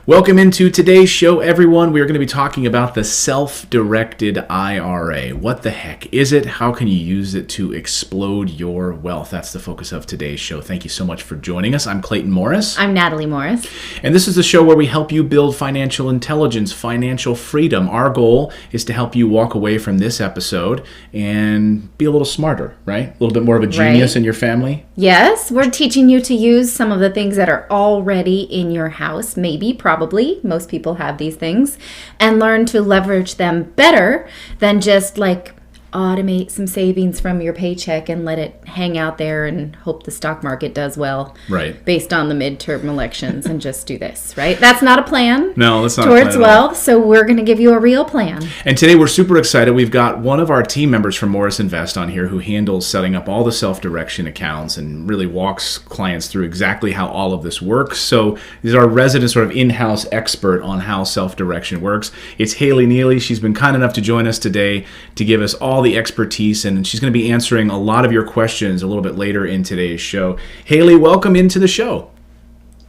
Welcome into today's show, everyone. We are going to be talking about the self-directed IRA. What the heck is it? How can you use it to explode your wealth? That's the focus of today's show. Thank you so much for joining us. I'm Clayton Morris. I'm Natalie Morris. And this is the show where we help you build financial intelligence, financial freedom. Our goal is to help you walk away from this episode and be a little smarter, right? A little bit more of a genius in your family. Yes, we're teaching you to use some of the things that are already in your house, maybe, probably. Most people have these things, and learn to leverage them better than just like automate some savings from your paycheck and let it hang out there and hope the stock market does well. Right. Based on the midterm elections and just do this, right? That's not a plan. No, that's not towards a plan wealth. So we're going to give you a real plan. And today we're super excited. We've got one of our team members from Morris Invest on here who handles setting up all the self-direction accounts and really walks clients through exactly how all of this works. So this is our resident sort of in-house expert on how self-direction works. It's Haley Neely. She's been kind enough to join us today to give us all the expertise, and she's going to be answering a lot of your questions a little bit later in today's show. Haley, welcome into the show.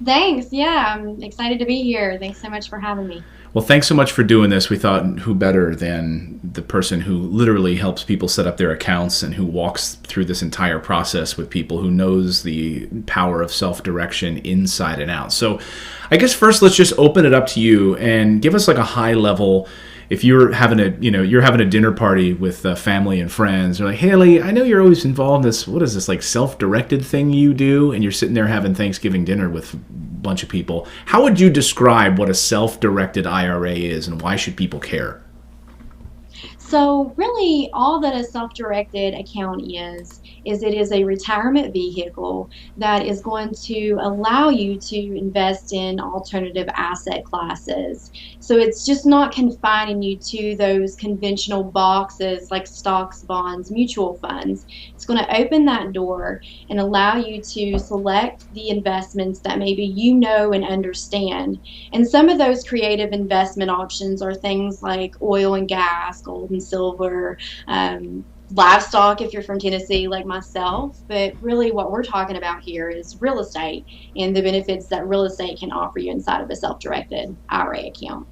Thanks. Yeah, I'm excited to be here. Thanks so much for having me. Well, thanks so much for doing this. We thought who better than the person who literally helps people set up their accounts and who walks through this entire process with people, who knows the power of self-direction inside and out. So I guess first let's just open it up to you and give us like a high level. If you're having a dinner party with family and friends, you're like, Haley, I know you're always involved in this. What is this, like self-directed thing you do? And you're sitting there having Thanksgiving dinner with a bunch of people. How would you describe what a self-directed IRA is, and why should people care? So really all that a self-directed account is it is a retirement vehicle that is going to allow you to invest in alternative asset classes. So it's just not confining you to those conventional boxes like stocks, bonds, mutual funds. It's going to open that door and allow you to select the investments that maybe you know and understand. And some of those creative investment options are things like oil and gas, gold and silver, livestock if you're from Tennessee like myself. But really what we're talking about here is real estate and the benefits that real estate can offer you inside of a self-directed IRA account.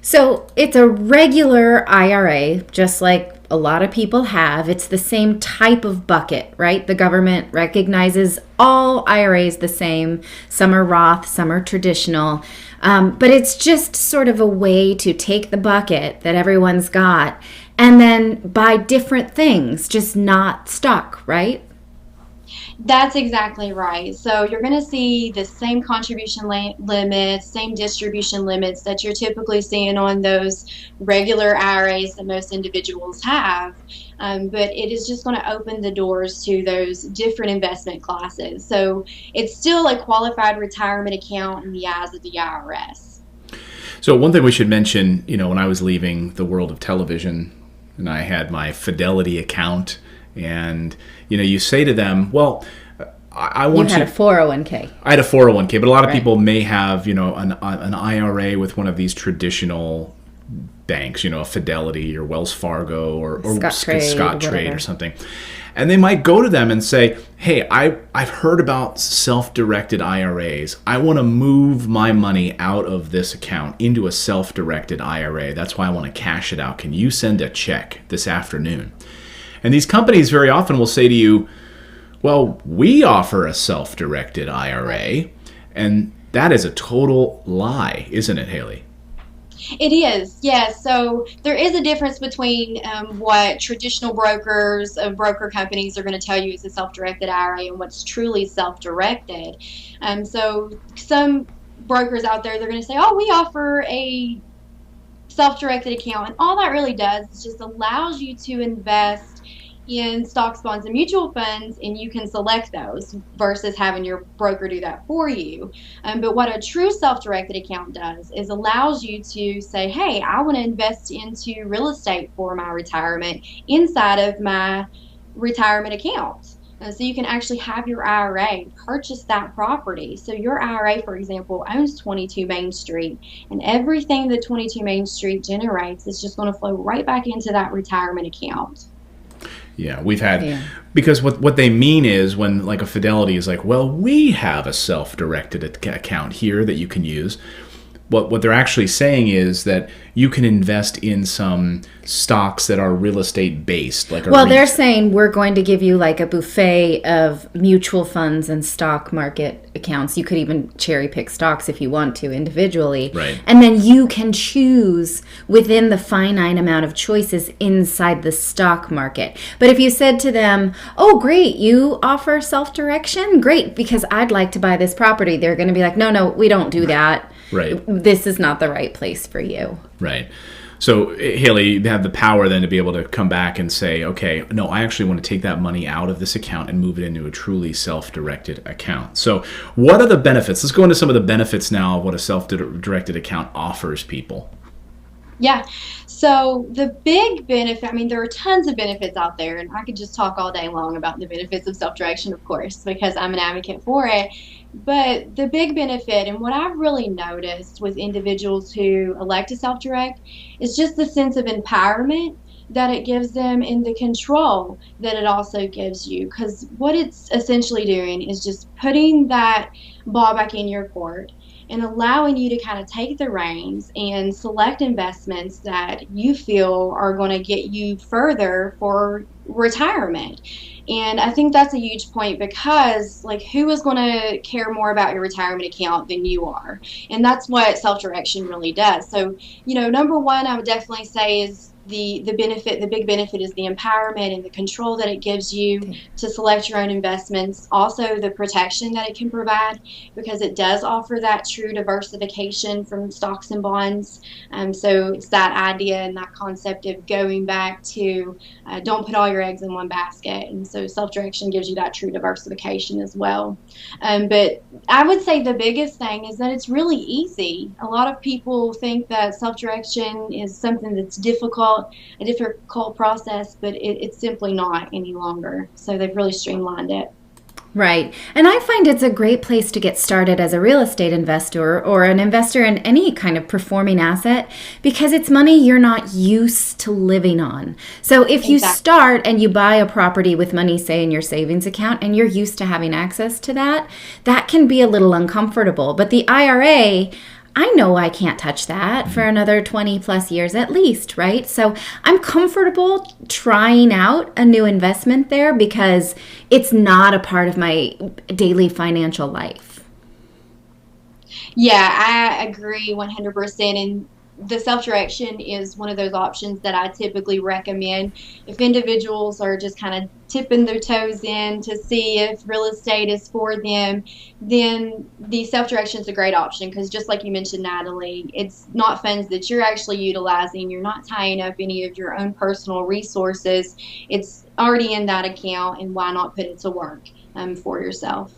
So it's a regular IRA, just like a lot of people have. It's the same type of bucket, right? The government recognizes all IRAs the same. Some are Roth, some are traditional. But it's just sort of a way to take the bucket that everyone's got and then buy different things, just not stock, right? That's exactly right. So you're going to see the same contribution limits, same distribution limits that you're typically seeing on those regular IRAs that most individuals have. But it is just going to open the doors to those different investment classes. So it's still a qualified retirement account in the eyes of the IRS. So one thing we should mention, when I was leaving the world of television and I had my Fidelity account, and you say to them, well, I want you had a 401k. I had a 401k, but a lot of people may have an IRA with one of these traditional banks, a Fidelity or Wells Fargo or Scottrade or something. And they might go to them and say, hey, I've heard about self-directed IRAs. I want to move my money out of this account into a self-directed IRA. That's why I want to cash it out. Can you send a check this afternoon? And these companies very often will say to you, well, we offer a self-directed IRA. And that is a total lie, isn't it, Haley? It is, yes. So there is a difference between what traditional brokers of broker companies are going to tell you is a self-directed IRA and what's truly self-directed. So some brokers out there, they're going to say, oh, we offer a self-directed account. And all that really does is just allows you to invest in stocks, bonds, and mutual funds, and you can select those versus having your broker do that for you. But what a true self-directed account does is allows you to say, hey, I want to invest into real estate for my retirement inside of my retirement account. So you can actually have your IRA purchase that property. So your IRA, for example, owns 22 Main Street, and everything that 22 Main Street generates is just going to flow right back into that retirement account. Yeah, we've had, because what they mean is when like a Fidelity is like, well, we have a self-directed account here that you can use. what they're actually saying is that you can invest in some stocks that are real estate based, like they're saying we're going to give you like a buffet of mutual funds and stock market accounts. You could even cherry pick stocks if you want to individually. Right. And then you can choose within the finite amount of choices inside the stock market. But if you said to them, oh, great, you offer self-direction? Great, because I'd like to buy this property. They're going to be like, no, we don't do that. Right. This is not the right place for you. Right. So, Haley, you have the power then to be able to come back and say, okay, no, I actually want to take that money out of this account and move it into a truly self-directed account. So what are the benefits? Let's go into some of the benefits now of what a self-directed account offers people. Yeah. So the big benefit, I mean, there are tons of benefits out there, and I could just talk all day long about the benefits of self-direction, of course, because I'm an advocate for it. But the big benefit, and what I've really noticed with individuals who elect to self-direct, is just the sense of empowerment that it gives them and the control that it also gives you. Because what it's essentially doing is just putting that ball back in your court and allowing you to kind of take the reins and select investments that you feel are going to get you further for retirement. And I think that's a huge point, because like, who is going to care more about your retirement account than you are? And that's what self-direction really does. So, number one, I would definitely say is the benefit, the big benefit is the empowerment and the control that it gives you to select your own investments. Also, the protection that it can provide, because it does offer that true diversification from stocks and bonds. So it's that idea and that concept of going back to don't put all your eggs in one basket. And so self-direction gives you that true diversification as well. But I would say the biggest thing is that it's really easy. A lot of people think that self-direction is something that's difficult, a difficult process, but it's simply not any longer. So they've really streamlined it. Right. And I find it's a great place to get started as a real estate investor or an investor in any kind of performing asset, because it's money you're not used to living on. So if you start and you buy a property with money, say, in your savings account, and you're used to having access to that, that can be a little uncomfortable. But the IRA, I know I can't touch that for another 20 plus years at least, right? So I'm comfortable trying out a new investment there because it's not a part of my daily financial life. Yeah, I agree 100%. And the self-direction is one of those options that I typically recommend if individuals are just kind of tipping their toes in to see if real estate is for them. Then the self-direction is a great option, because just like you mentioned, Natalie, it's not funds that you're actually utilizing. You're not tying up any of your own personal resources. It's already in that account, and why not put it to work for yourself?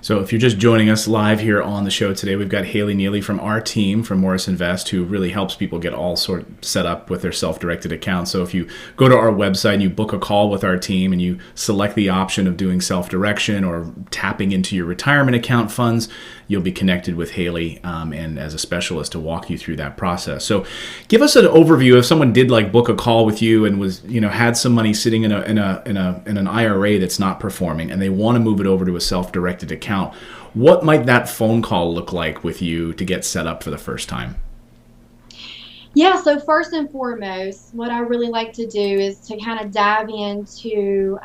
So if you're just joining us live here on the show today, we've got Haley Neely from our team from Morris Invest, who really helps people get all sort set up with their self-directed accounts. So if you go to our website and you book a call with our team and you select the option of doing self-direction or tapping into your retirement account funds, you'll be connected with Haley and as a specialist to walk you through that process. So give us an overview. If someone did like book a call with you and was, had some money sitting in an IRA that's not performing, and they want to move it over to a self-directed account, what might that phone call look like with you to get set up for the first time? Yeah, so first and foremost, what I really like to do is to kind of dive into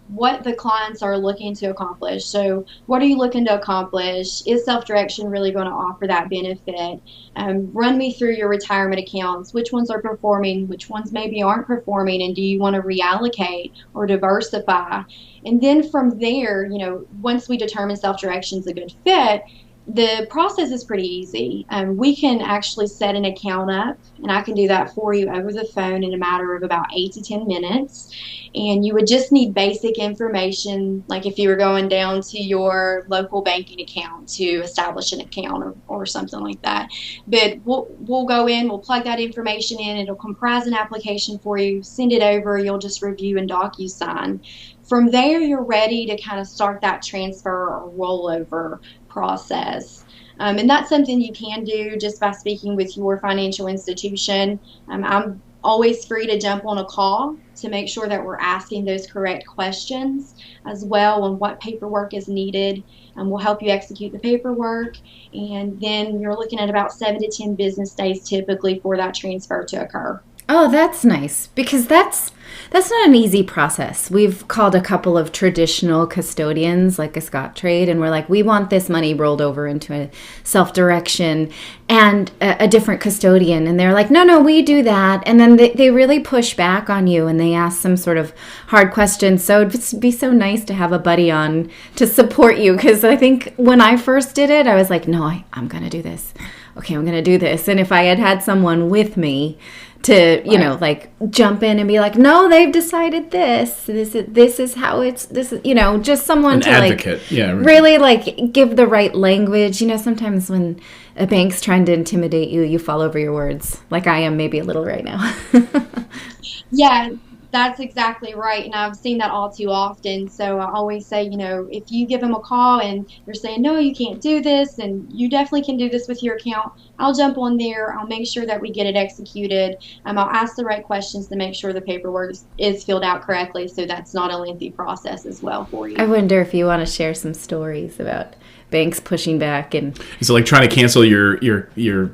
what the clients are looking to accomplish. So what are you looking to accomplish? Is self-direction really going to offer that benefit? Run me through your retirement accounts. Which ones are performing? Which ones maybe aren't performing? And do you want to reallocate or diversify? And then from there, once we determine self-direction is a good fit, the process is pretty easy. We can actually set an account up, and I can do that for you over the phone in a matter of about 8 to 10 minutes. And you would just need basic information, like if you were going down to your local banking account to establish an account or something like that. But we'll go in, we'll plug that information in, it'll comprise an application for you, send it over, you'll just review and DocuSign. From there, you're ready to kind of start that transfer or rollover process. And that's something you can do just by speaking with your financial institution. I'm always free to jump on a call to make sure that we're asking those correct questions as well, and what paperwork is needed. We'll help you execute the paperwork, and then you're looking at about 7 to 10 business days typically for that transfer to occur. Oh, that's nice, because that's not an easy process. We've called a couple of traditional custodians, like a Scottrade, and we're like, we want this money rolled over into a self-direction and a different custodian. And they're like, no, we do that. And then they really push back on you, and they ask some sort of hard questions. So it'd be so nice to have a buddy on to support you, because I think when I first did it, I was like, no, I'm going to do this. Okay, I'm going to do this. And if I had someone with me to, like jump in and be like, no, they've decided this is how it's, this is, just someone to advocate. Really like give the right language. Sometimes when a bank's trying to intimidate you, you fall over your words, like I am maybe a little right now. Yeah, that's exactly right. And I've seen that all too often. So I always say, if you give them a call and they're saying, no, you can't do this, and you definitely can do this with your account, I'll jump on there. I'll make sure that we get it executed. I'll ask the right questions to make sure the paperwork is filled out correctly. So that's not a lengthy process as well for you. I wonder if you want to share some stories about banks pushing back and so like trying to cancel your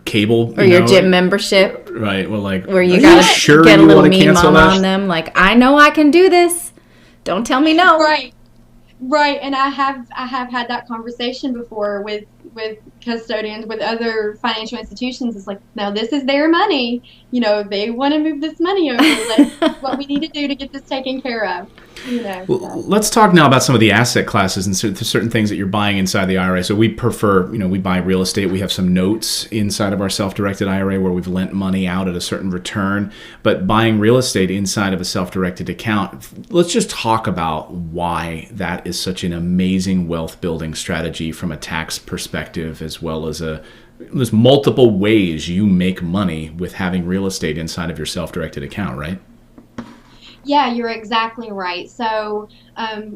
cable or your gym membership, right? Well, like where you gotta get a little mean mom on them, like I know I can do this. Don't tell me no. Right, and I have had that conversation before with custodians, with other financial institutions. It's like, no, this is their money. They want to move this money over. That's what we need to do to get this taken care of. Well, let's talk now about some of the asset classes and certain things that you're buying inside the IRA. So we prefer, we buy real estate. We have some notes inside of our self-directed IRA where we've lent money out at a certain return. But buying real estate inside of a self-directed account, let's just talk about why that is such an amazing wealth building strategy from a tax perspective, as well as there's multiple ways you make money with having real estate inside of your self-directed account, right? Yeah, you're exactly right. So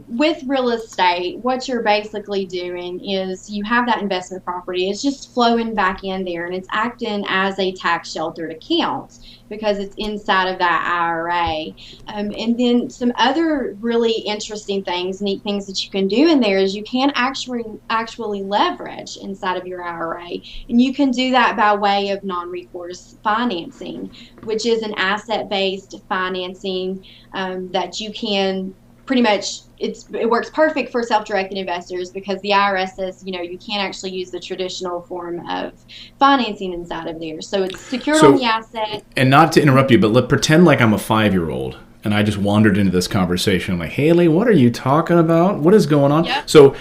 with real estate, what you're basically doing is you have that investment property. It's just flowing back in there, and it's acting as a tax sheltered account because it's inside of that IRA. And then some other really interesting things, neat things that you can do in there is you can actually leverage inside of your IRA. And you can do that by way of non-recourse financing, which is an asset-based financing that you can pretty much, it works perfect for self-directed investors because the IRS says, you can't actually use the traditional form of financing inside of there. So it's secured on the asset. And not to interrupt you, but pretend like I'm a 5-year-old and I just wandered into this conversation. I'm like, Haley, what are you talking about? What is going on? Yep. So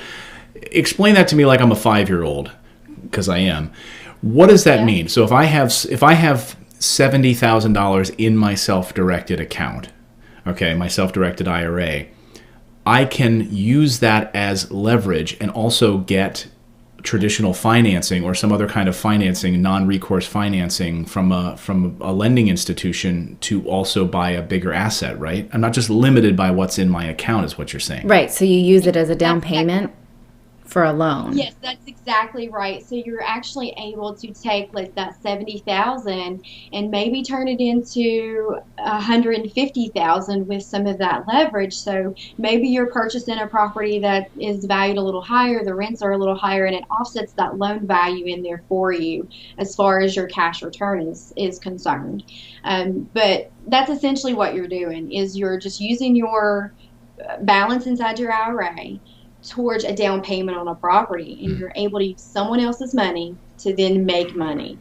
explain that to me like I'm a 5-year-old, because I am. What does that mean? So if I have $70,000 in my self-directed account, okay, my self-directed IRA, I can use that as leverage and also get traditional financing or some other kind of financing, non-recourse financing from a lending institution to also buy a bigger asset, right? I'm not just limited by what's in my account, is what you're saying. Right, so you use it as a down payment for a loan. Yes, that's exactly right. So you're actually able to take like that $70,000 and maybe turn it into $150,000 with some of that leverage. So maybe you're purchasing a property that is valued a little higher, the rents are a little higher, and it offsets that loan value in there for you as far as your cash return is concerned. But that's essentially what you're doing, is you're just using your balance inside your IRA towards a down payment on a property, and you're able to use someone else's money to then make money.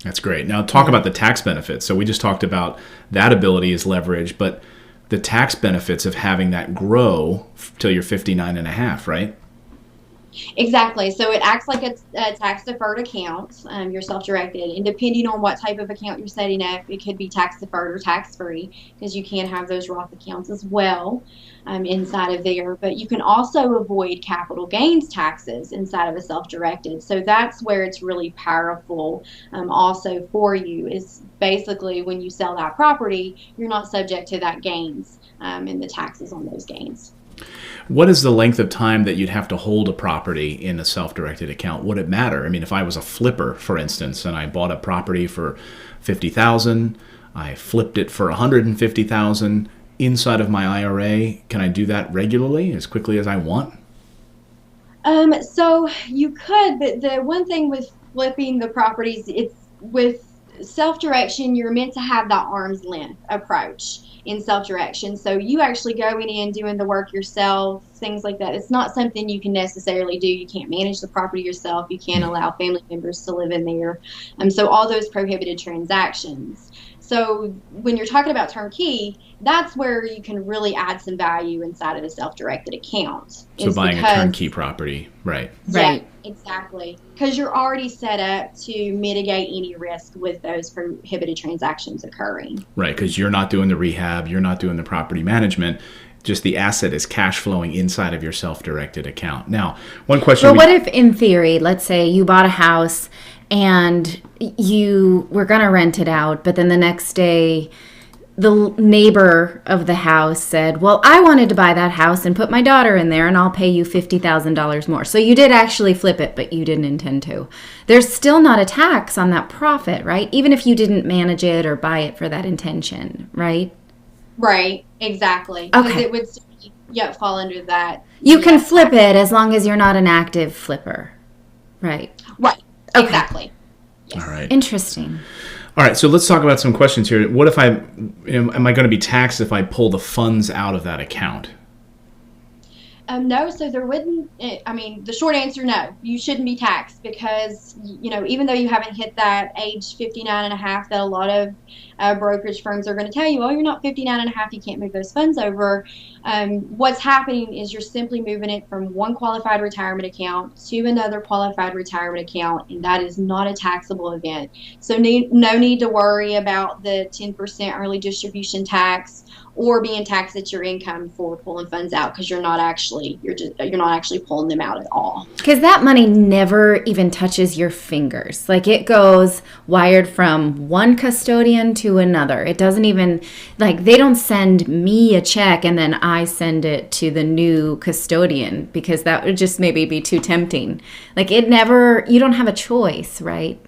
That's great. Now talk about the tax benefits. So we just talked about that ability is leverage, but the tax benefits of having that grow till you're 59 and a half, right? Exactly. So it acts like a tax-deferred account, your self-directed. And depending on what type of account you're setting up, it could be tax-deferred or tax-free, because you can have those Roth accounts as well inside of there. But you can also avoid capital gains taxes inside of a self-directed. So that's where it's really powerful also for you, is basically when you sell that property, you're not subject to that gains and the taxes on those gains. What is the length of time that you'd have to hold a property in a self-directed account? Would it matter? I mean, if I was a flipper, for instance, and I bought a property for $50,000, I flipped it for $150,000 inside of my IRA, can I do that regularly, as quickly as I want? So you could, but the one thing with flipping the properties, it's with self-direction, you're meant to have that arm's length approach in self-direction. So you actually going in, doing the work yourself, things like that. It's not something you can necessarily do. You can't manage the property yourself. You can't allow family members to live in there. So all those prohibited transactions. So when you're talking about turnkey, that's where you can really add some value inside of the self-directed account. So buying a turnkey property, right? Right. Yeah, exactly. Because you're already set up to mitigate any risk with those prohibited transactions occurring. Right, because you're not doing the rehab, you're not doing the property management. Just the asset is cash flowing inside of your self-directed account. Now, one question. But what if, in theory, let's say you bought a house and you were going to rent it out, but then the next day the neighbor of the house said, well, I wanted to buy that house and put my daughter in there and I'll pay you $50,000 more. So you did actually flip it, but you didn't intend to. There's still not a tax on that profit, right? Even if you didn't manage it or buy it for that intention, right? Right, exactly. Okay. Because it would still, fall under that. You can flip it as long as you're not an active flipper, right? Right, Okay. exactly. Yes. All right. Interesting. All right, so let's talk about some questions here. What if am I going to be taxed if I pull the funds out of that account? No, so there wouldn't, the short answer, no, you shouldn't be taxed because, even though you haven't hit that age 59 and a half that a lot of brokerage firms are going to tell you, oh, you're not 59 and a half, you can't move those funds over. What's happening is you're simply moving it from one qualified retirement account to another qualified retirement account, and that is not a taxable event. So no need to worry about the 10% early distribution tax or being taxed at your income for pulling funds out because you're not actually pulling them out at all. Because that money never even touches your fingers. Like it goes wired from one custodian to another. It doesn't even, they don't send me a check and then I send it to the new custodian because that would just maybe be too tempting. You don't have a choice, right?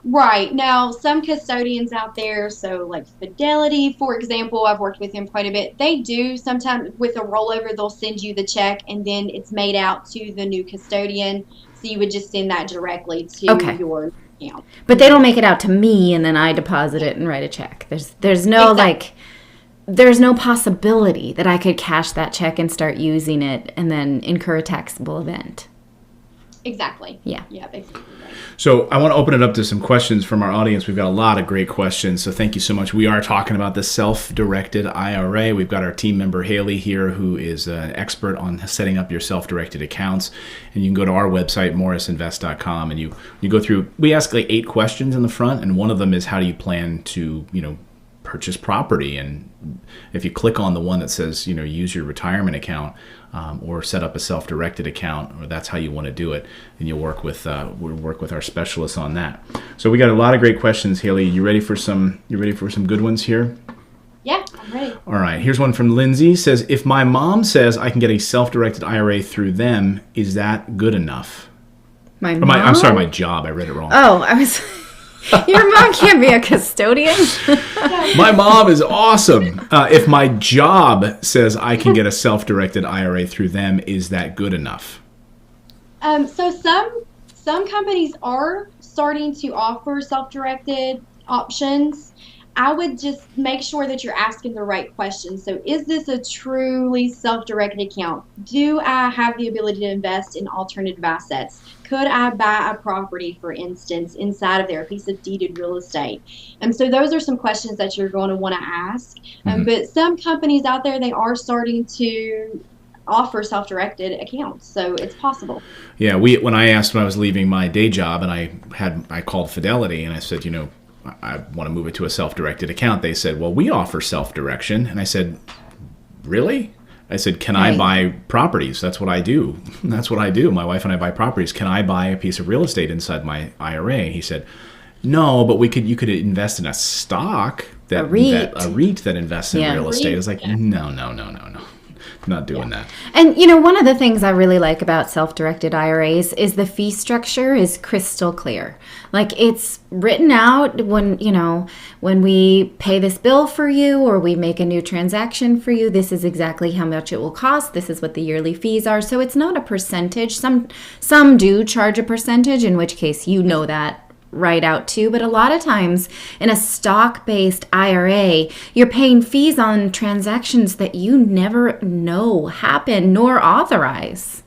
Right. Now, some custodians out there, so like Fidelity, for example, I've worked with them quite a bit. They do sometimes with a rollover, they'll send you the check and then it's made out to the new custodian. So you would just send that directly to your account. But they don't make it out to me and then I deposit it and write a check. There's no there's no possibility that I could cash that check and start using it and then incur a taxable event. Exactly. Yeah. Yeah, basically. Right. So I want to open it up to some questions from our audience. We've got a lot of great questions, so thank you so much. We are talking about the self-directed IRA. We've got our team member Haley here, who is an expert on setting up your self-directed accounts. And you can go to our website, morrisinvest.com, and you go through. We ask 8 questions in the front, and one of them is how do you plan to purchase property. And if you click on the one that says use your retirement account or set up a self-directed account, or that's how you want to do it, and we'll work with our specialists on that. So we got a lot of great questions. Haley, you ready for some good ones here? Yeah, I'm ready. All right, here's one from Lindsay. Says, if my mom says I can get a self-directed IRA through them, is that good enough? I'm sorry, my job. I read it wrong. Oh, I was... Your mom can't be a custodian. My mom is awesome. If my job says I can get a self-directed IRA through them, is that good enough? So some companies are starting to offer self-directed options. I would just make sure that you're asking the right questions. So is this a truly self-directed account? Do I have the ability to invest in alternative assets? Could I buy a property, for instance, inside of there, a piece of deeded real estate? And so those are some questions that you're going to want to ask. But some companies out there, they are starting to offer self-directed accounts, so it's possible. Yeah, when I was leaving my day job, and I called Fidelity and I said, I want to move it to a self-directed account. They said, well, we offer self-direction. And I said, really? I said, can I buy properties? That's what I do. That's what I do. My wife and I buy properties. Can I buy a piece of real estate inside my IRA? He said, no, but you could invest in a stock, a REIT that invests in real estate. I was like, no. Not doing that. And, one of the things I really like about self-directed IRAs is the fee structure is crystal clear. Like, it's written out when we pay this bill for you or we make a new transaction for you, this is exactly how much it will cost. This is what the yearly fees are. So it's not a percentage. Some do charge a percentage, in which case that right out too, but a lot of times in a stock-based IRA, you're paying fees on transactions that you never know happen nor authorize.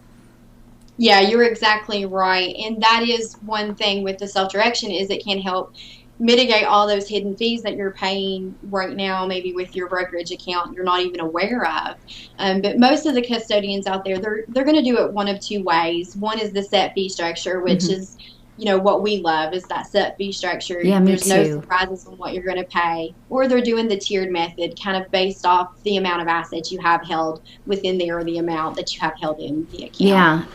Yeah, you're exactly right. And that is one thing with the self-direction is it can help mitigate all those hidden fees that you're paying right now, maybe with your brokerage account you're not even aware of. But most of the custodians out there, they're going to do it one of two ways. One is the set fee structure, which is what we love is that set fee structure. Yeah, me There's too. no surprises on what you're going to pay. Or they're doing the tiered method, kind of based off the amount of assets you have held within there or the amount that you have held in the account. Yeah.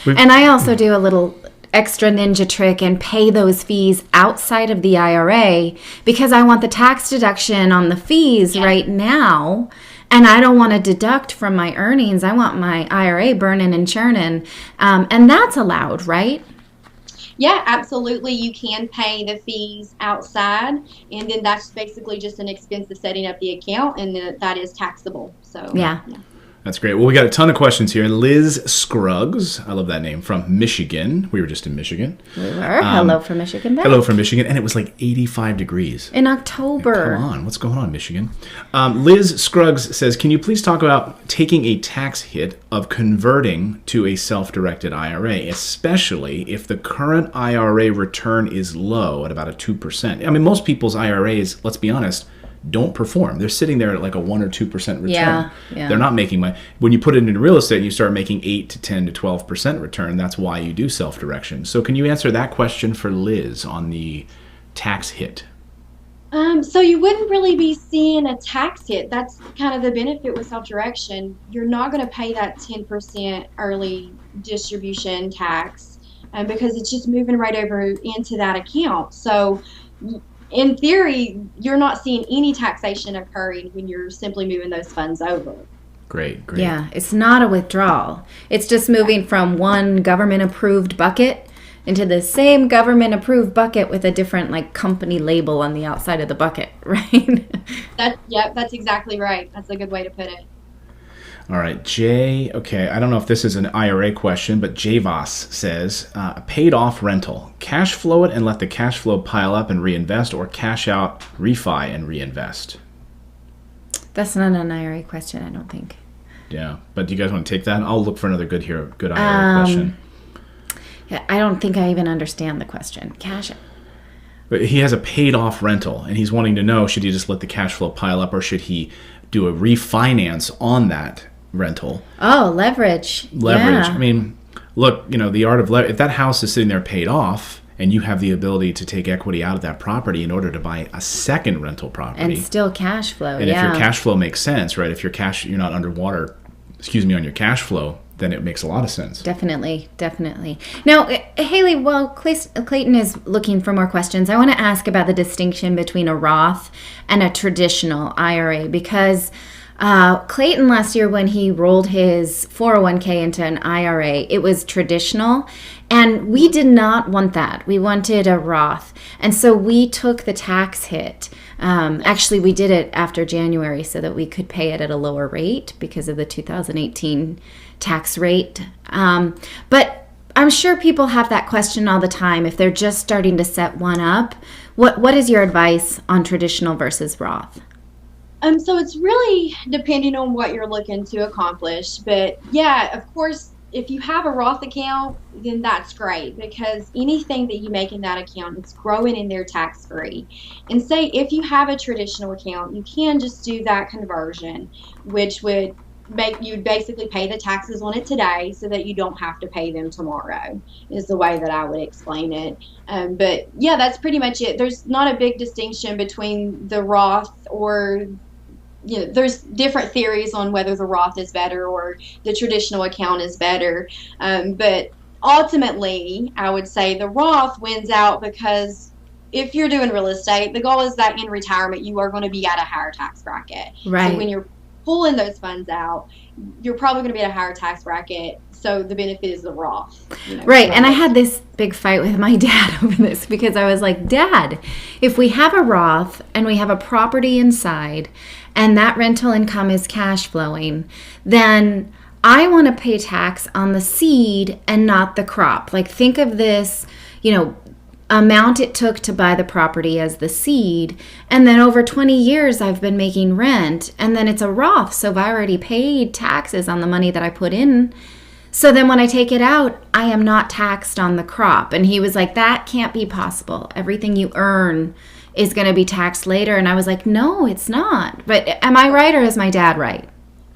And I also do a little extra ninja trick and pay those fees outside of the IRA because I want the tax deduction on the fees right now. And I don't want to deduct from my earnings. I want my IRA burning and churning. And that's allowed, right? Yeah, absolutely. You can pay the fees outside, and then that's basically just an expense of setting up the account, and that is taxable. So yeah. That's great. Well, we got a ton of questions here. Liz Scruggs, I love that name, from Michigan. We were just in Michigan. We were. Hello from Michigan. Hello from Michigan. And it was like 85 degrees. In October. Come on. What's going on, Michigan? Liz Scruggs says, can you please talk about taking a tax hit of converting to a self-directed IRA, especially if the current IRA return is low at about a 2%? I mean, most people's IRAs, let's be honest, don't perform. They're sitting there at like a 1 or 2% return. Yeah. They're not making money. When you put it into real estate and you start making 8 to 10 to 12% return, that's why you do self-direction. So can you answer that question for Liz on the tax hit? So you wouldn't really be seeing a tax hit. That's kind of the benefit with self-direction. You're not going to pay that 10% early distribution tax because it's just moving right over into that account. So in theory, you're not seeing any taxation occurring when you're simply moving those funds over. Great. Yeah, it's not a withdrawal. It's just moving from one government-approved bucket into the same government-approved bucket with a different company label on the outside of the bucket, right? That's exactly right. That's a good way to put it. All right, Jay. Okay, I don't know if this is an IRA question, but Javas says, a paid-off rental. Cash flow it and let the cash flow pile up and reinvest, or cash out, refi, and reinvest? That's not an IRA question, I don't think. Yeah, but do you guys want to take that? I'll look for another good IRA question. Yeah, I don't think I even understand the question. Cash out. But he has a paid-off rental, and he's wanting to know, should he just let the cash flow pile up, or should he do a refinance on that rental? Oh, leverage. Yeah. I mean, look, the art of leverage. If that house is sitting there paid off and you have the ability to take equity out of that property in order to buy a second rental property. And still cash flow, and if your cash flow makes sense, right? If you're not underwater, on your cash flow, then it makes a lot of sense. Definitely. Now, Haley, while Clayton is looking for more questions, I want to ask about the distinction between a Roth and a traditional IRA, because Clayton last year, when he rolled his 401k into an IRA, it was traditional, and we did not want that. We wanted a Roth, and so we took the tax hit. Actually, we did it after January so that we could pay it at a lower rate because of the 2018 tax rate. But I'm sure people have that question all the time if they're just starting to set one up. What is your advice on traditional versus Roth? So it's really depending on what you're looking to accomplish. But yeah, of course, if you have a Roth account, then that's great, because anything that you make in that account, it's growing in there tax-free. And say if you have a traditional account, you can just do that conversion, which would make you basically pay the taxes on it today so that you don't have to pay them tomorrow, is the way that I would explain it. But yeah, that's pretty much it. There's not a big distinction between the Roth or there's different theories on whether the Roth is better or the traditional account is better. But ultimately, I would say the Roth wins out, because if you're doing real estate, the goal is that in retirement, you are going to be at a higher tax bracket. Right. So when you're pulling those funds out, you're probably going to be at a higher tax bracket. So the benefit is the Roth. Right. And I had this big fight with my dad over this because I was like, Dad, if we have a Roth and we have a property inside and that rental income is cash flowing, then I want to pay tax on the seed and not the crop. Like, think of this, amount it took to buy the property as the seed, and then over 20 years I've been making rent, and then it's a Roth, so I've already paid taxes on the money that I put in. So then when I take it out, I am not taxed on the crop. And he was like, that can't be possible. Everything you earn is going to be taxed later. And I was like, no, it's not. But am I right, or is my dad right?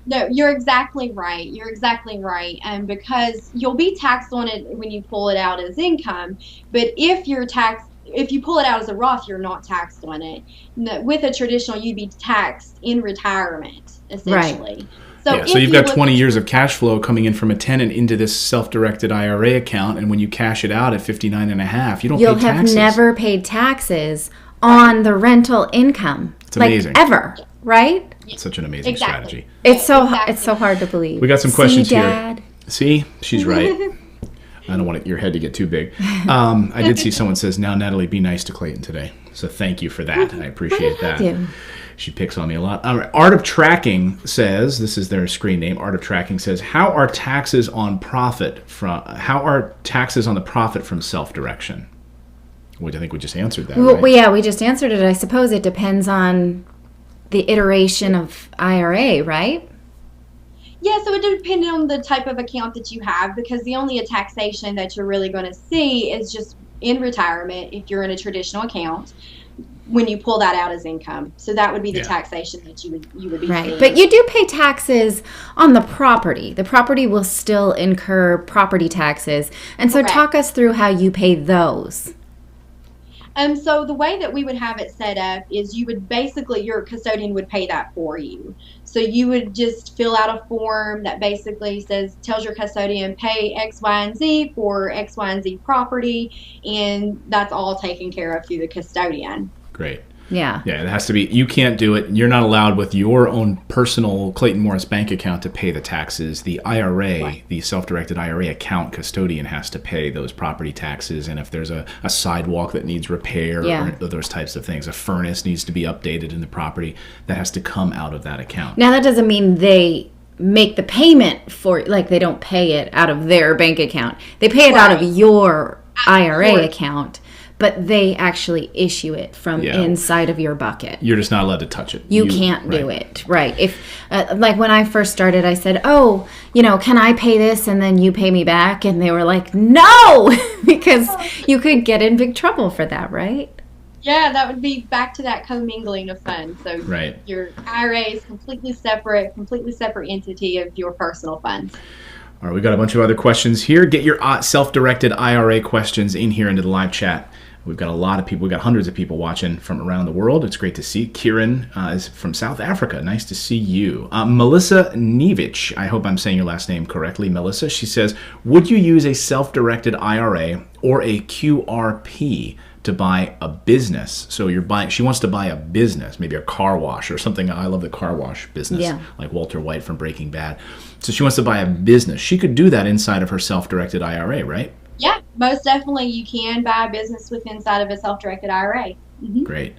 No, you're exactly right. You're exactly right. Because you'll be taxed on it when you pull it out as income. But if you pull it out as a Roth, you're not taxed on it. With a traditional, you'd be taxed in retirement, essentially. Right. So you've got 20 years of cash flow coming in from a tenant into this self-directed IRA account, and when you cash it out at 59.5, you don't pay taxes. You'll have never paid taxes on the rental income. It's amazing. Like, ever, right? It's such an amazing strategy. It's so hard to believe. We got some questions Dad? here. See, she's right. I don't want your head to get too big. I did see someone says, now, Natalie, be nice to Clayton today. So thank you for that. I appreciate that. Thank you. She picks on me a lot. Art of Tracking says, this is their screen name, Art of Tracking says, how are taxes on the profit from self-direction? Which I think we just answered that, Well, right? yeah, we just answered it. I suppose it depends on the iteration of IRA, right? Yeah, so it depends on the type of account that you have, because the only taxation that you're really going to see is just in retirement if you're in a traditional account, when you pull that out as income. So that would be the taxation that you would be seeing. But you do pay taxes on the property. The property will still incur property taxes. And so talk us through how you pay those. So the way that we would have it set up is you would basically, your custodian would pay that for you. So you would just fill out a form that basically tells your custodian, pay X, Y, and Z for X, Y, and Z property, and that's all taken care of through the custodian. Great. Yeah. Yeah, it has to be. You can't do it. You're not allowed with your own personal Clayton Morris bank account to pay the taxes. The IRA, the self-directed IRA account custodian has to pay those property taxes. And if there's a sidewalk that needs repair or those types of things, a furnace needs to be updated in the property, that has to come out of that account. Now, that doesn't mean they make the payment for, like, they don't pay it out of their bank account. They pay it out of your IRA account. But they actually issue it from inside of your bucket. You're just not allowed to touch it. You can't do it. Right. If, like when I first started, I said, can I pay this and then you pay me back? And they were like, no, because you could get in big trouble for that, right? Yeah, that would be back to that commingling of funds. So your IRA is completely separate entity of your personal funds. All right, we got a bunch of other questions here. Get your self-directed IRA questions in here into the live chat. We've got a lot of people. We've got hundreds of people watching from around the world. It's great to see. Kieran is from South Africa. Nice to see you. Melissa Nevich, I hope I'm saying your last name correctly, Melissa. She says, would you use a self-directed IRA or a QRP to buy a business? So she wants to buy a business, maybe a car wash or something. I love the car wash business, like Walter White from Breaking Bad. So she wants to buy a business. She could do that inside of her self-directed IRA, right? Yeah, most definitely. You can buy a business inside of a self-directed IRA. Mm-hmm. Great.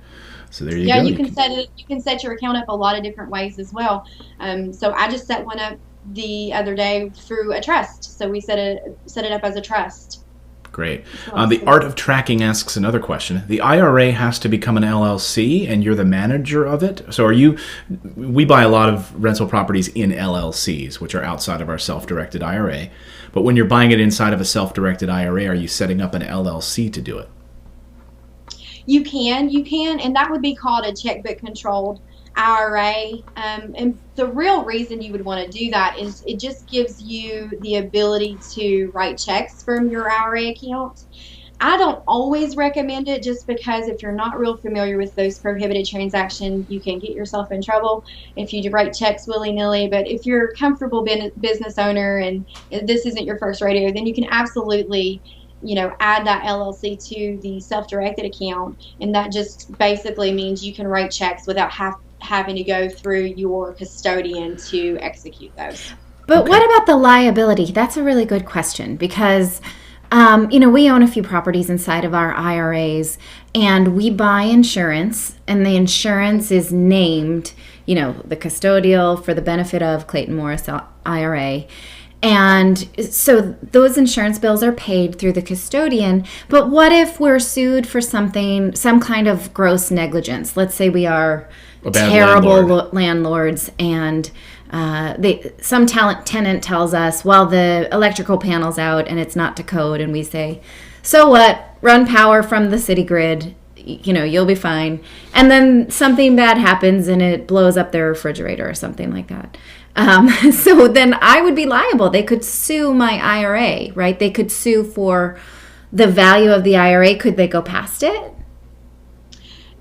So there you go. Yeah, you can set your account up a lot of different ways as well. So I just set one up the other day through a trust. So we set it up as a trust. Great. The Art of Tracking asks another question. The IRA has to become an LLC, and you're the manager of it. So we buy a lot of rental properties in LLCs, which are outside of our self-directed IRA. But when you're buying it inside of a self-directed IRA, are you setting up an LLC to do it? You can, and that would be called a checkbook-controlled IRA. And the real reason you would want to do that is it just gives you the ability to write checks from your IRA account. I don't always recommend it, just because if you're not real familiar with those prohibited transactions, you can get yourself in trouble if you write checks willy-nilly. But if you're a comfortable business owner and this isn't your first rodeo, then you can absolutely add that LLC to the self-directed account, and that just basically means you can write checks without having to go through your custodian to execute those. But what about the liability? That's a really good question because, we own a few properties inside of our IRAs and we buy insurance and the insurance is named, the custodial for the benefit of Clayton Morris IRA. And so those insurance bills are paid through the custodian. But what if we're sued for some kind of gross negligence? Let's say we are terrible landlords and some tenant tells us, well, the electrical panel's out and it's not to code. And we say, so what? Run power from the city grid. You'll be fine. And then something bad happens and it blows up their refrigerator or something like that. So then I would be liable. They could sue my IRA, right? They could sue for the value of the IRA. Could they go past it?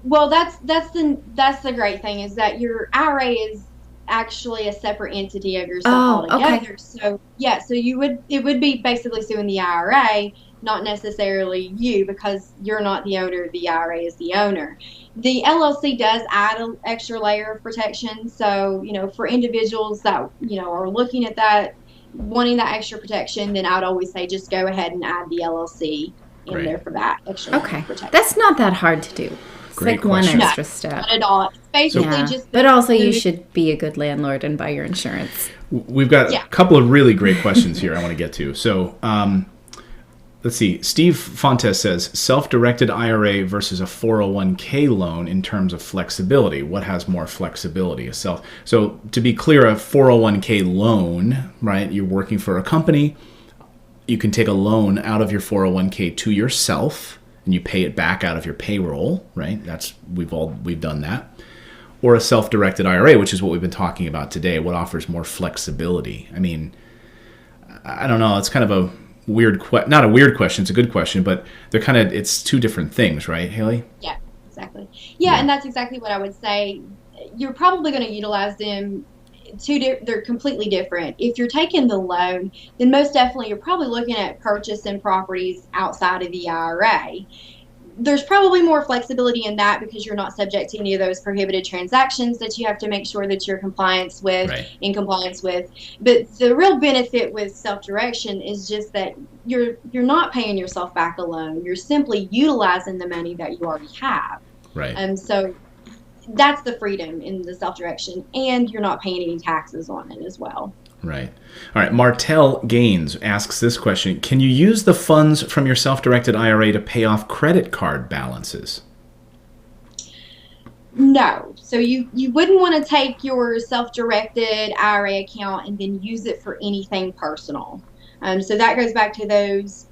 Well, that's the great thing is that your IRA is actually a separate entity of yourself altogether. Okay. So it would be basically suing the IRA, not necessarily you, because you're not the owner. The IRA is the owner. The LLC does add an extra layer of protection. So, for individuals that, are looking at that, wanting that extra protection, then I'd always say just go ahead and add the LLC in there for that extra protection. That's not that hard to do. It's Great one question. extra step. Not at all. It's basically just... But also you should be a good landlord and buy your insurance. We've got a couple of really great questions here I want to get to. So, let's see. Steve Fontes says, self-directed IRA versus a 401k loan in terms of flexibility. What has more flexibility? So to be clear, a 401k loan, right? You're working for a company. You can take a loan out of your 401k to yourself and you pay it back out of your payroll, right? We've done that. Or a self-directed IRA, which is what we've been talking about today. What offers more flexibility? I mean, I don't know. It's kind of a not a weird question, it's a good question, but it's two different things, right, Haley? Yeah, exactly. Yeah, and that's exactly what I would say. You're probably going to utilize them they're completely different. If you're taking the loan, then most definitely you're probably looking at purchasing properties outside of the IRA. There's probably more flexibility in that because you're not subject to any of those prohibited transactions that you have to make sure that you're in compliance with. But the real benefit with self-direction is just that you're not paying yourself back a loan. You're simply utilizing the money that you already have. Right. And so that's the freedom in the self-direction, and you're not paying any taxes on it as well. Right. All right. Martell Gaines asks this question. Can you use the funds from your self-directed IRA to pay off credit card balances? No. So you wouldn't want to take your self-directed IRA account and then use it for anything personal. So that goes back to those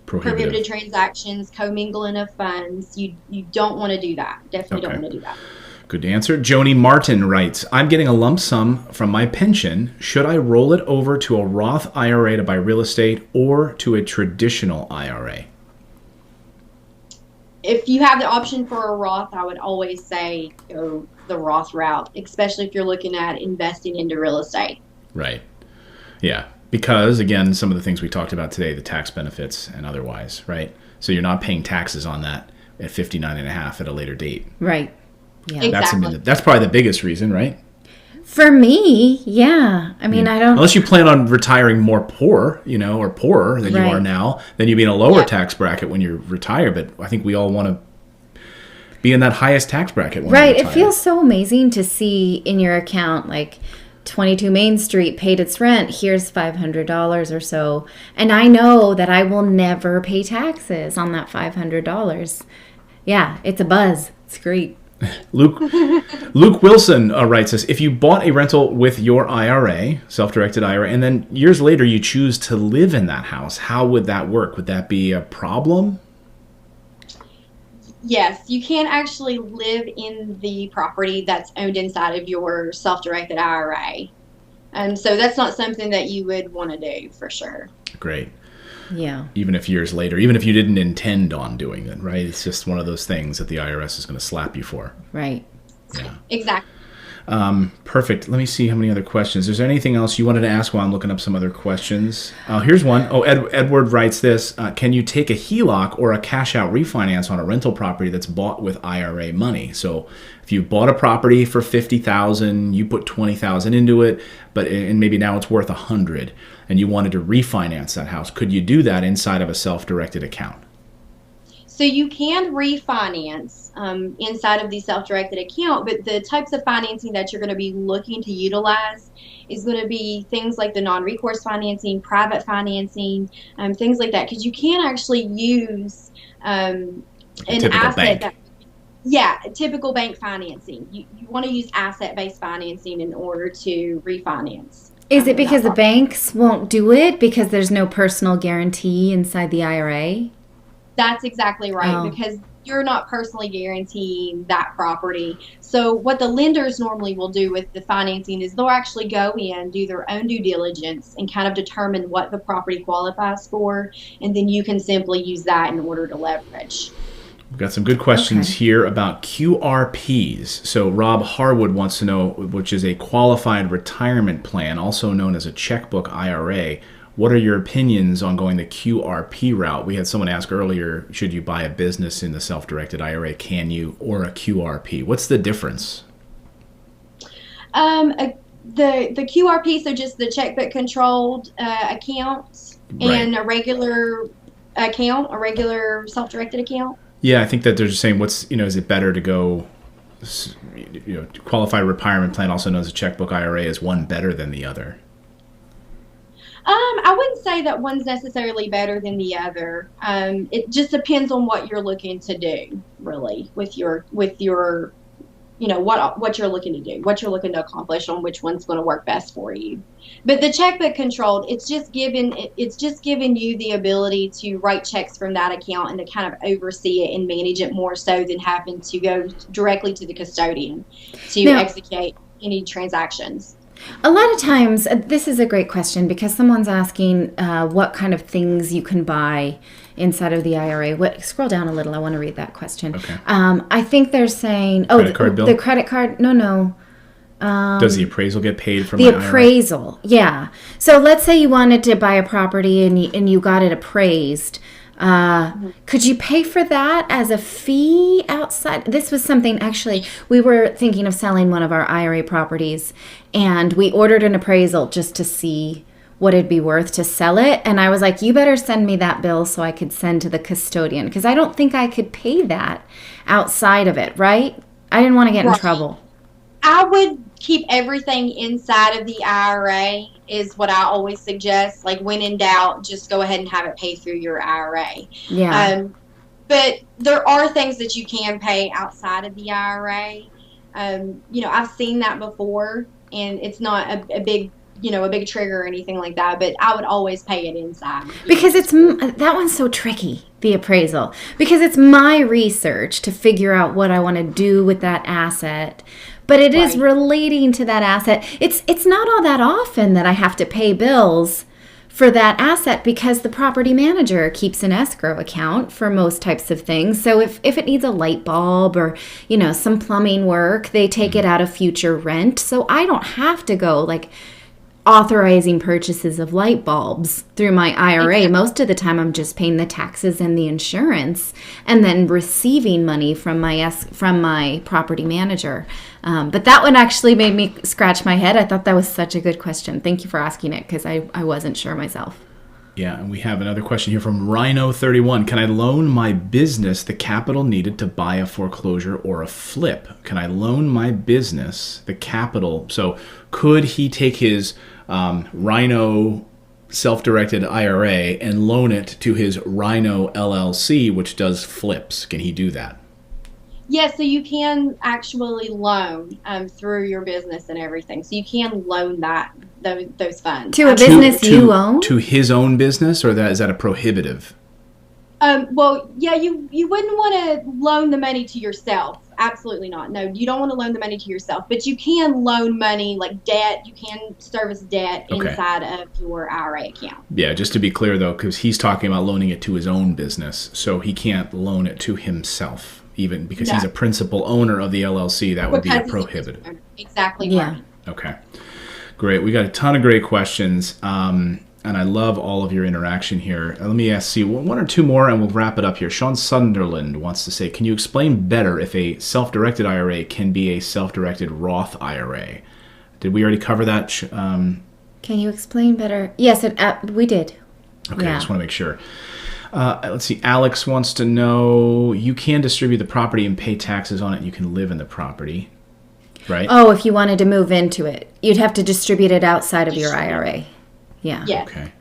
prohibited transactions, commingling of funds. You don't want to do that. Definitely don't want to do that. Good answer. Joni Martin writes, I'm getting a lump sum from my pension. Should I roll it over to a Roth IRA to buy real estate or to a traditional IRA? If you have the option for a Roth, I would always say go the Roth route, especially if you're looking at investing into real estate. Right. Yeah. Because, again, some of the things we talked about today, the tax benefits and otherwise, right? So you're not paying taxes on that at 59.5 at a later date. Right. Yeah. Exactly. That's probably the biggest reason, right? For me, yeah. I mean, I don't... Unless you plan on retiring more poor, or poorer than you are now, then you'd be in a lower tax bracket when you retire. But I think we all want to be in that highest tax bracket when we retire. It feels so amazing to see in your account, like, 22 Main Street paid its rent. Here's $500 or so. And I know that I will never pay taxes on that $500. Yeah, it's a buzz. It's great. Luke Wilson writes us, if you bought a rental with your IRA, self-directed IRA, and then years later you choose to live in that house, how would that work? Would that be a problem? Yes, you can actually live in the property that's owned inside of your self-directed IRA. So that's not something that you would want to do for sure. Great. Yeah. Even if years later, even if you didn't intend on doing it, right? It's just one of those things that the IRS is going to slap you for. Right. Yeah. Exactly. Perfect. Let me see how many other questions. Is there anything else you wanted to ask while I'm looking up some other questions? Here's one. Edward writes this. Can you take a HELOC or a cash out refinance on a rental property that's bought with IRA money? So if you bought a property for $50,000, you put $20,000 into it, and maybe now it's worth $100,000, and you wanted to refinance that house, could you do that inside of a self-directed account? So you can refinance inside of the self-directed account, but the types of financing that you're going to be looking to utilize is going to be things like the non-recourse financing, private financing, things like that, because you can actually use an asset typical bank financing. You want to use asset-based financing in order to refinance. Is it because the banks won't do it because there's no personal guarantee inside the IRA? That's exactly right, because you're not personally guaranteeing that property. So what the lenders normally will do with the financing is they'll actually go in, do their own due diligence, and kind of determine what the property qualifies for, and then you can simply use that in order to leverage. We've got some good questions here about QRPs. So Rob Harwood wants to know, which is a qualified retirement plan, also known as a checkbook IRA. What are your opinions on going the QRP route? We had someone ask earlier, should you buy a business in the self-directed IRA? Can you, or a QRP? What's the difference? The QRP, so just the checkbook controlled account, and a regular account, a regular self-directed account. Yeah, I think that they're just saying, is it better to go, qualified retirement plan, also known as a checkbook IRA, is one better than the other? I wouldn't say that one's necessarily better than the other. It just depends on what you're looking to do, really, with your what you're looking to do, what you're looking to accomplish, on which one's going to work best for you. But the checkbook controlled, it's just giving you the ability to write checks from that account and to kind of oversee it and manage it more so than having to go directly to the custodian to execute any transactions. A lot of times, this is a great question because someone's asking what kind of things you can buy inside of the IRA. Scroll down a little. I want to read that question. Okay. I think they're saying, credit card bill? The credit card. No. Does the appraisal get paid from the appraisal? IRA? Yeah. So let's say you wanted to buy a property and you got it appraised. Could you pay for that as a fee outside? This was something, actually, we were thinking of selling one of our IRA properties, and we ordered an appraisal just to see what it'd be worth to sell it. And I was like, you better send me that bill so I could send to the custodian, because I don't think I could pay that outside of it, right? I didn't want to get in trouble. I would keep everything inside of the IRA is what I always suggest. Like, when in doubt, just go ahead and have it pay through your IRA. Yeah. But there are things that you can pay outside of the IRA. I've seen that before, and it's not a big trigger or anything like that, but I would always pay it inside. Because that one's so tricky, the appraisal, because it's my research to figure out what I want to do with that asset. But it is relating to that asset. It's not all that often that I have to pay bills for that asset because the property manager keeps an escrow account for most types of things. So if it needs a light bulb or, some plumbing work, they take it out of future rent. So I don't have to go authorizing purchases of light bulbs through my IRA. Most of the time I'm just paying the taxes and the insurance and then receiving money from my property manager. But that one actually made me scratch my head. I thought that was such a good question. Thank you for asking it, because I wasn't sure myself. Yeah, and we have another question here from Rhino31. Can I loan my business the capital needed to buy a foreclosure or a flip? Can I loan my business the capital? So could he take his Rhino self-directed IRA and loan it to his Rhino LLC, which does flips? Can he do that? Yes, so you can actually loan through your business and everything. So you can loan those funds. To a business you own? To his own business, or is that a prohibitive? Well, yeah, you wouldn't want to loan the money to yourself. Absolutely not. No, you don't want to loan the money to yourself. But you can loan money, like debt. You can service debt inside of your IRA account. Yeah, just to be clear, though, because he's talking about loaning it to his own business. So he can't loan it to himself. even because he's a principal owner of the LLC. That would be prohibited. Exactly. Yeah. Right. Okay. Great. We got a ton of great questions. And I love all of your interaction here. Let me see one or two more and we'll wrap it up here. Sean Sunderland wants to say, can you explain better if a self-directed IRA can be a self-directed Roth IRA? Did we already cover that? Can you explain better? Yes, we did. Okay, I just want to make sure. Let's see. Alex wants to know, you can distribute the property and pay taxes on it. You can live in the property, right? Oh, if you wanted to move into it. You'd have to distribute it outside of your IRA. Yeah. Okay.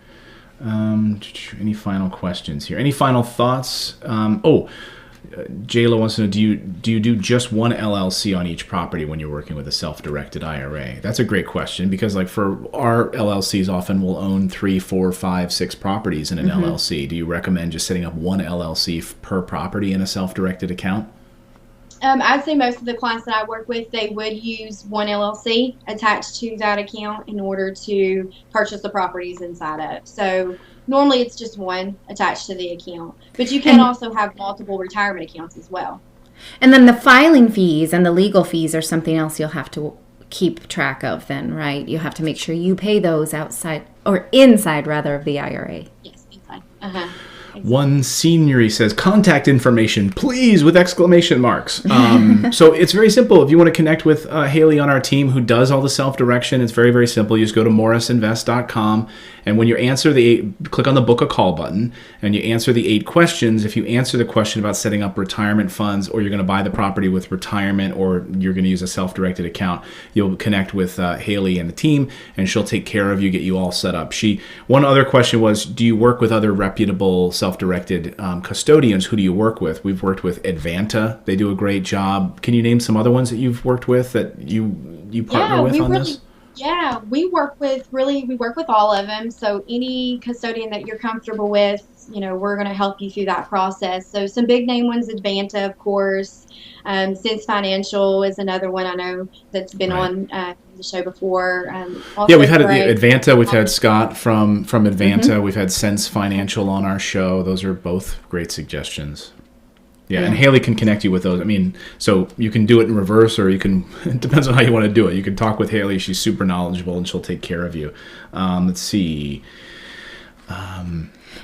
Any final questions here? Any final thoughts? Jayla wants to know, do you do just one LLC on each property when you're working with a self-directed IRA? That's a great question because like for our LLCs often will own 3, 4, 5, 6 properties in an LLC. Do you recommend just setting up one LLC per property in a self-directed account? I'd say most of the clients that I work with, they would use one LLC attached to that account in order to purchase the properties inside of. So normally it's just one attached to the account. But you can also have multiple retirement accounts as well. And then the filing fees and the legal fees are something else you'll have to keep track of then, right? You have to make sure you pay those outside or inside rather of the IRA. Yes, inside. Uh-huh. One senior says, contact information, please, with exclamation marks. So it's very simple. If you want to connect with Haley on our team who does all the self-direction, it's very, very simple. You just go to morrisinvest.com. And when you answer click on the book a call button and you answer the 8 questions. If you answer the question about setting up retirement funds or you're going to buy the property with retirement or you're going to use a self-directed account, you'll connect with Haley and the team and she'll take care of you, get you all set up. One other question was, do you work with other reputable self-directed custodians? Who do you work with? We've worked with Advanta. They do a great job. Can you name some other ones that you've worked with that you partner with on this? Yeah, we work with all of them. So any custodian that you're comfortable with, we're going to help you through that process. So some big name ones, Advanta, of course. Sense Financial is another one I know that's been on the show before. We've had Advanta. We've had Scott from Advanta. We've had Sense Financial on our show. Those are both great suggestions. Yeah, and Haley can connect you with those. I mean, so you can do it in reverse or you can, it depends on how you want to do it. You can talk with Haley. She's super knowledgeable and she'll take care of you. Let's see. Now,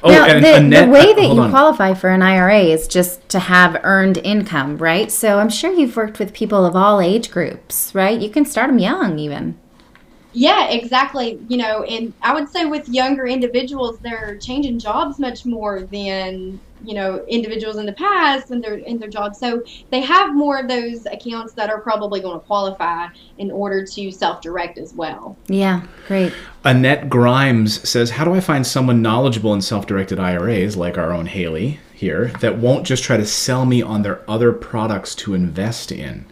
the way that you qualify for an IRA is just to have earned income, right? So I'm sure you've worked with people of all age groups, right? You can start them young even. Yeah, exactly. And I would say with younger individuals, they're changing jobs much more than, individuals in the past when they're in their jobs. So they have more of those accounts that are probably going to qualify in order to self-direct as well. Yeah, great. Annette Grimes says, how do I find someone knowledgeable in self-directed IRAs like our own Haley here that won't just try to sell me on their other products to invest in?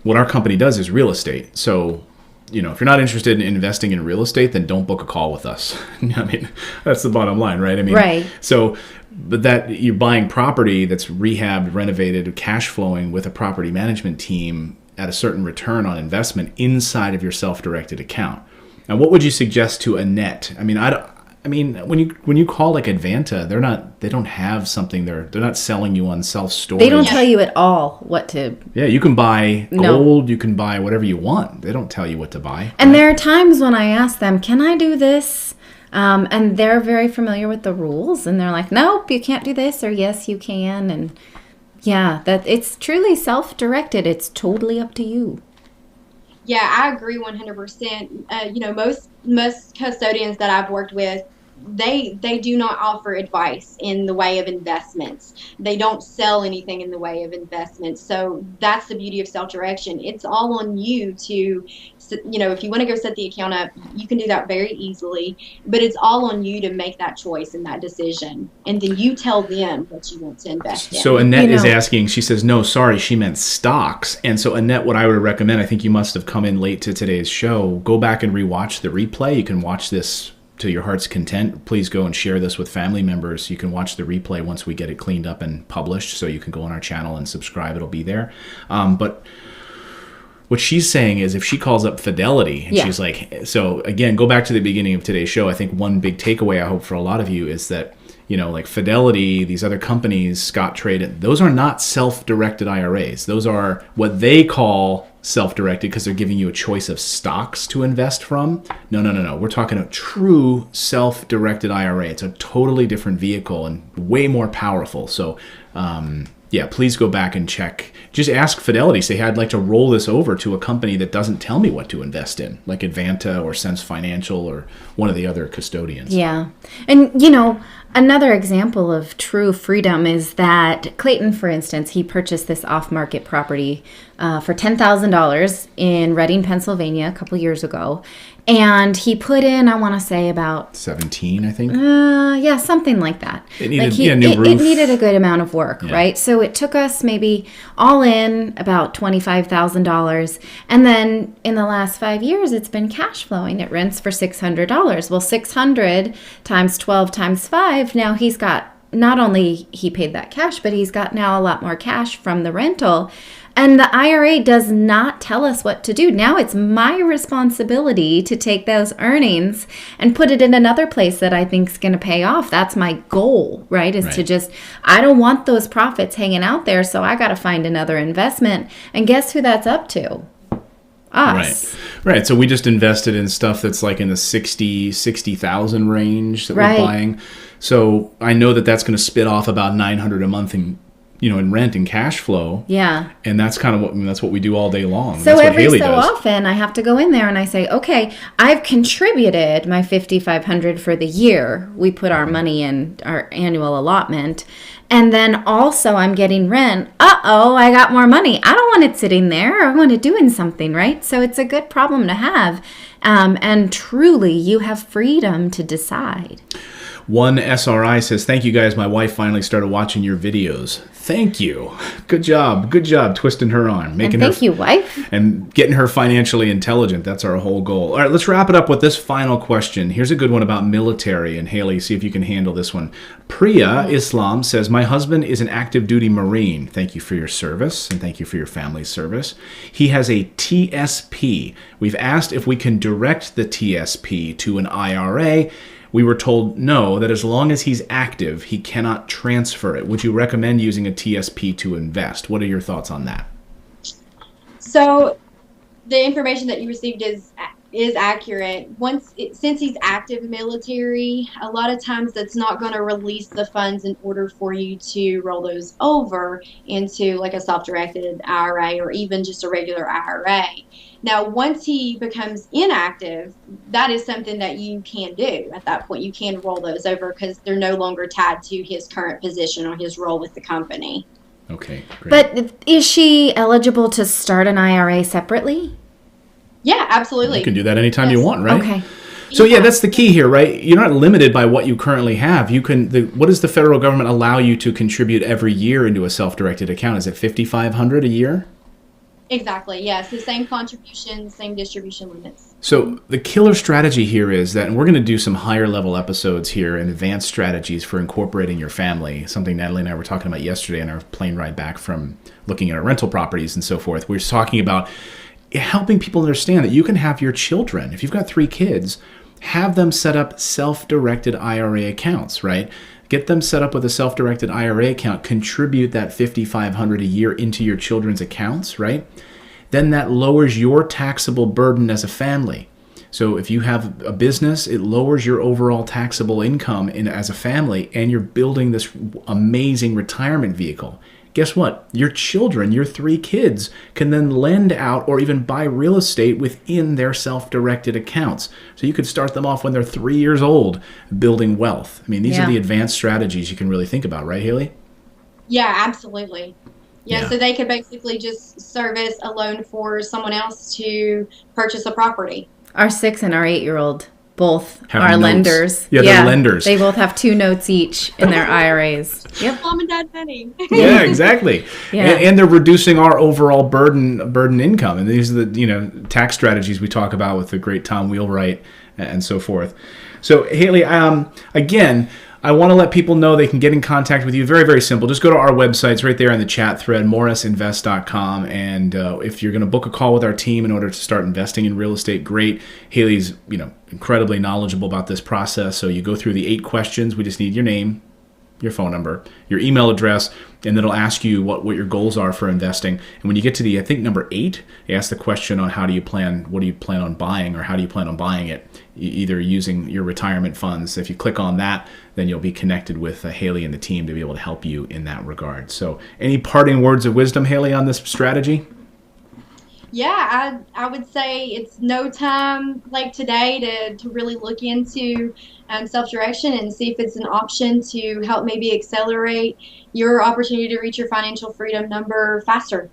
What our company does is real estate. So, if you're not interested in investing in real estate, then don't book a call with us. I mean, that's the bottom line, right? Right. So, but that you're buying property that's rehabbed, renovated, cash flowing with a property management team at a certain return on investment inside of your self-directed account. Now, what would you suggest to Annette? When you call like Advanta, they don't have something they're not selling you on self-storage. They don't tell you at all what to. Yeah, you can buy gold, you can buy whatever you want. They don't tell you what to buy. And there are times when I ask them, "Can I do this?" And they're very familiar with the rules, and they're like, "Nope, you can't do this," or "Yes, you can." And that it's truly self-directed. It's totally up to you. Yeah, I agree 100%. Most custodians that I've worked with, they do not offer advice in the way of investments. They don't sell anything in the way of investments. So that's the beauty of self-direction. It's all on you to, if you want to go set the account up, you can do that very easily. But it's all on you to make that choice and that decision. And then you tell them what you want to invest in. So Annette is asking, she says, no, sorry, she meant stocks. And so Annette, what I would recommend, I think you must have come in late to today's show, go back and rewatch the replay. You can watch this to your heart's content. Please go and share this with family members. You can watch the replay once we get it cleaned up and published, so you can go on our channel and subscribe. It'll be there. But what she's saying is if she calls up Fidelity and she's like, so again, go back to the beginning of today's show. I think one big takeaway I hope for a lot of you is that like Fidelity, these other companies, Scottrade, those are not self-directed IRAs. Those are what they call self-directed because they're giving you a choice of stocks to invest from. No. We're talking a true self-directed IRA. It's a totally different vehicle and way more powerful. So, please go back and check. Just ask Fidelity. Say, hey, I'd like to roll this over to a company that doesn't tell me what to invest in, like Advanta or Sense Financial or one of the other custodians. Yeah. And, another example of true freedom is that Clayton, for instance, he purchased this off-market property for $10,000 in Reading, Pennsylvania, a couple years ago. And he put in, I want to say about 17, I think. Something like that. It needed a new roof. It needed a good amount of work, right? So it took us maybe all in about $25,000. And then in the last 5 years, it's been cash flowing. It rents for $600. Well, 600 times 12 times 5, now he's got, not only he paid that cash, but he's got now a lot more cash from the rental. And the IRA does not tell us what to do. Now it's my responsibility to take those earnings and put it in another place that I think is going to pay off. That's my goal, right? To just, I don't want those profits hanging out there, so I got to find another investment. And guess who that's up to? Us. Right. So we just invested in stuff that's like in the 60,000 range that we're buying. So I know that that's going to spit off about $900 a month in rent and cash flow. Yeah. And that's kind of that's what we do all day long. So every so often I have to go in there and I say, okay, I've contributed my $5,500 for the year. We put our money in our annual allotment. And then also I'm getting rent. I got more money. I don't want it sitting there. I want it doing something, right? So it's a good problem to have. And truly, you have freedom to decide. One SRI says, thank you guys. My wife finally started watching your videos. Thank you. Good job. Good job twisting her arm. Thank you, wife. And getting her financially intelligent. That's our whole goal. All right, let's wrap it up with this final question. Here's a good one about military. And Haley, see if you can handle this one. Priya Islam says, my husband is an active duty Marine. Thank you for your service and thank you for your family's service. He has a TSP. We've asked if we can direct the TSP to an IRA. We were told no, that as long as he's active, he cannot transfer it. Would you recommend using a TSP to invest? What are your thoughts on that? So the information that you received is accurate. Since he's active military, a lot of times that's not going to release the funds in order for you to roll those over into like a self-directed IRA or even just a regular IRA. Now, once he becomes inactive, that is something that you can do. At that point, you can roll those over because they're no longer tied to his current position or his role with the company. Okay, great. But is she eligible to start an IRA separately? Yeah, absolutely. You can do that anytime you want, right? Okay. So that's the key here, right? You're not limited by what you currently have. You can. What does the federal government allow you to contribute every year into a self-directed account? Is it $5,500 a year? Exactly. Yes, the same contributions, same distribution limits. So the killer strategy here is that, and we're going to do some higher level episodes here and advanced strategies for incorporating your family, something Natalie and I were talking about yesterday on our plane ride back from looking at our rental properties and so forth. We were talking about helping people understand that you can have your children, if you've got 3 kids, have them set up self-directed IRA accounts, right? Get them set up with a self-directed IRA account, contribute that $5,500 a year into your children's accounts, right? Then that lowers your taxable burden as a family. So if you have a business, it lowers your overall taxable income as a family, and you're building this amazing retirement vehicle. Guess what? Your children, your 3 kids, can then lend out or even buy real estate within their self-directed accounts. So you could start them off when they're 3 years old, building wealth. I mean, these are the advanced strategies you can really think about, right, Haley? Yeah, absolutely. Yeah, so they could basically just service a loan for someone else to purchase a property. Our 6 and our 8-year-old both are lenders. Yeah, they're lenders. They both have 2 notes each in their IRAs. Yep, mom and dad money. Yeah, exactly. And they're reducing our overall burden income. And these are the tax strategies we talk about with the great Tom Wheelwright and so forth. So Haley, again, I want to let people know they can get in contact with you. Very, very simple. Just go to our website. It's right there on the chat thread, morrisinvest.com. And if you're going to book a call with our team in order to start investing in real estate, great. Haley's, incredibly knowledgeable about this process. So you go through the 8 questions. We just need your name, your phone number, your email address, and it'll ask you what your goals are for investing. And when you get to the, I think, number 8, it asks the question on what do you plan on buying, or how do you plan on buying it, either using your retirement funds. If you click on that, then you'll be connected with Haley and the team to be able to help you in that regard. So any parting words of wisdom, Haley, on this strategy? Yeah, I would say it's no time like today to really look into self-direction and see if it's an option to help maybe accelerate your opportunity to reach your financial freedom number faster.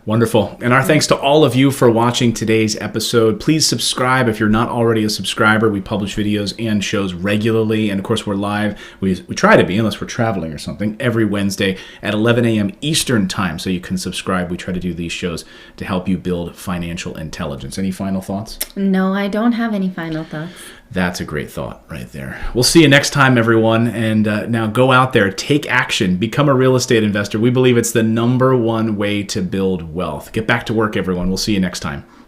Wonderful. And our thanks to all of you for watching today's episode. Please subscribe if you're not already a subscriber. We publish videos and shows regularly. And of course, we're live. We try to be, unless we're traveling or something, every Wednesday at 11 a.m. Eastern time. So you can subscribe. We try to do these shows to help you build financial intelligence. Any final thoughts? No, I don't have any final thoughts. That's a great thought right there. We'll see you next time, everyone. And now go out there, take action, become a real estate investor. We believe it's the #1 way to build wealth. Get back to work, everyone. We'll see you next time.